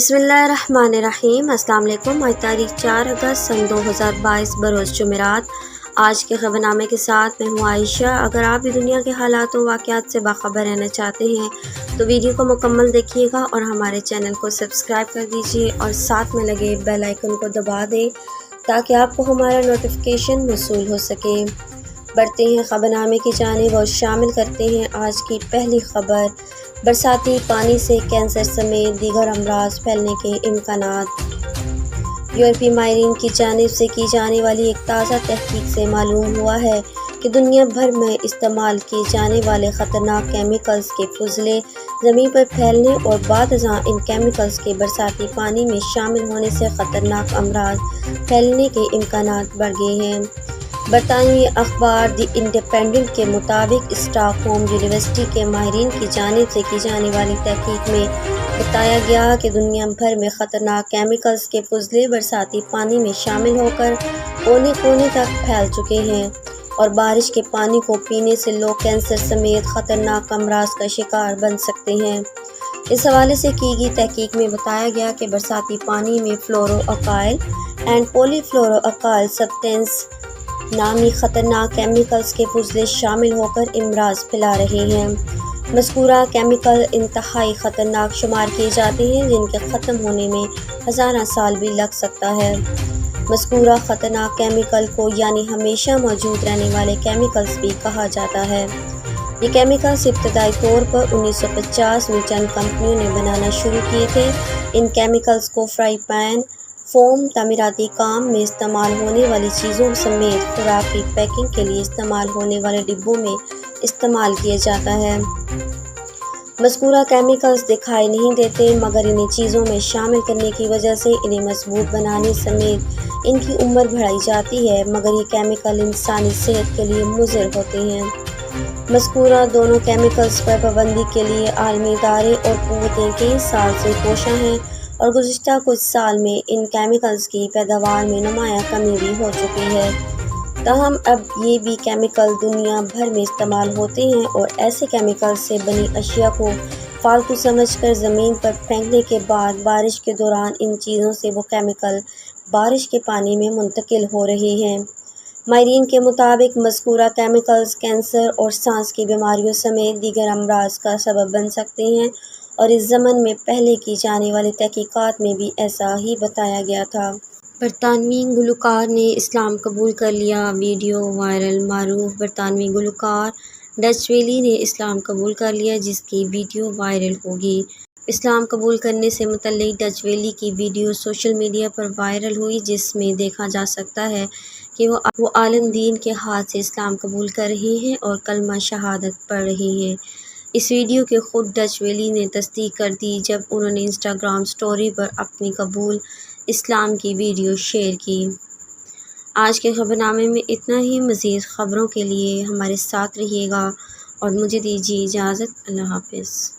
बिस्मिल्लाहिर्रहमानिर्रहीम। अस्सलाम वालेकुम। आज तारीख 4 अगस्त सन 2022 बरोज़ जुमेरात। आज के खबरनामे के साथ मैं हूँ आयशा। अगर आप भी दुनिया के हालात व वाक़यात से बाखबर रहना चाहते हैं तो वीडियो को मुकम्मल देखिएगा और हमारे चैनल को सब्सक्राइब कर दीजिए और साथ में लगे बेल आइकन को दबा दें ताकि आपको हमारा नोटिफिकेशन मौसूल हो सके। बढ़ते हैं खबरनामे की जानिब और शामिल करते हैं आज की पहली खबर। बरसाती पानी से कैंसर समेत दीगर अमराज फैलने के इम्कानात। यूरोपीय माहिरीन की जानिब से की जाने वाली एक ताज़ा तहकीक से मालूम हुआ है कि दुनिया भर में इस्तेमाल किए जाने वाले ख़तरनाक केमिकल्स के फुजले ज़मीन पर फैलने और बादअज़ां इन केमिकल्स के बरसाती पानी में शामिल होने से ख़तरनाक अमराज फैलने के इम्कानात बढ़ गए हैं। बरतानवी अखबार द इंडिपेंडेंट के मुताबिक स्टॉकहोम यूनिवर्सिटी के माहिरीन की जानिब से की जाने वाली तहकीक में बताया गया कि दुनिया भर में ख़तरनाक केमिकल्स के फुजले बरसाती पानी में शामिल होकर कोने कोने तक फैल चुके हैं और बारिश के पानी को पीने से लोग कैंसर समेत ख़तरनाक अमराज का शिकार बन सकते हैं। इस हवाले से की गई तहकीक में बताया गया कि बरसाती पानी में फ्लोरोअल्काइल एंड पॉलीफ्लोरोअल्काइल सब्सटेंस नामी ख़तरनाक केमिकल्स के फुजले शामिल होकर अमराज फैला रहे हैं। मज़कूरा केमिकल इंतहाई ख़तरनाक शुमार किए जाते हैं जिनके ख़त्म होने में हज़ारों साल भी लग सकता है। मज़कूरा ख़तरनाक केमिकल को यानी हमेशा मौजूद रहने वाले केमिकल्स भी कहा जाता है। ये केमिकल्स इब्तदाई तौर पर 1950 में चंद कंपनियों ने बनाना शुरू किए थे। इन केमिकल्स को फ्राई पैन, फोम, तामीराती काम में इस्तेमाल होने वाली चीज़ों समेत खुराक की पैकिंग के लिए इस्तेमाल होने वाले डिब्बों में इस्तेमाल किया जाता है। मज़कूरा केमिकल्स दिखाई नहीं देते मगर इन्हें चीज़ों में शामिल करने की वजह से इन्हें मजबूत बनाने समेत इनकी उम्र बढ़ाई जाती है मगर ये केमिकल इंसानी सेहत के लिए मुज़र होते हैं। मज़कूरा दोनों केमिकल्स पर पाबंदी के लिए आलमी इदारे और कुव्वतें कई साल से कोशा हैं और गुज़िश्ता कुछ साल में इन केमिकल्स की पैदावार में नुमायाँ कमी भी हो चुकी है। ताहम अब ये भी केमिकल दुनिया भर में इस्तेमाल होते हैं और ऐसे केमिकल से बनी अशिया को फालतू समझकर ज़मीन पर फेंकने के बाद बारिश के दौरान इन चीज़ों से वो केमिकल बारिश के पानी में मुंतकिल हो रहे हैं। माहिरीन के मुताबिक मज़कूरा केमिकल्स कैंसर और सांस की बीमारियों समेत दीगर अमराज का सबब बन सकते हैं और इस ज़मन में पहले की जाने वाली तहकीकात में भी ऐसा ही बताया गया था। बरतानवी गुलकार ने इस्लाम कबूल कर लिया, वीडियो वायरल। मारूफ बरतानवी गुलकार डच वेली ने इस्लाम कबूल कर लिया जिसकी वीडियो वायरल होगी। इस्लाम कबूल करने से मुतल्लिक डच वेली की वीडियो सोशल मीडिया पर वायरल हुई जिसमें देखा जा सकता है कि वो आलम दीन के हाथ से इस्लाम कबूल कर रहे हैं और कलमा शहादत पढ़ रहे हैं। इस वीडियो के खुद डच वेली ने तस्दीक कर दी जब उन्होंने इंस्टाग्राम स्टोरी पर अपनी कबूल इस्लाम की वीडियो शेयर की। आज के खबरनामे में इतना ही। मज़ीद ख़बरों के लिए हमारे साथ रहिएगा और मुझे दीजिए इजाज़त। अल्लाह हाफ़िज़।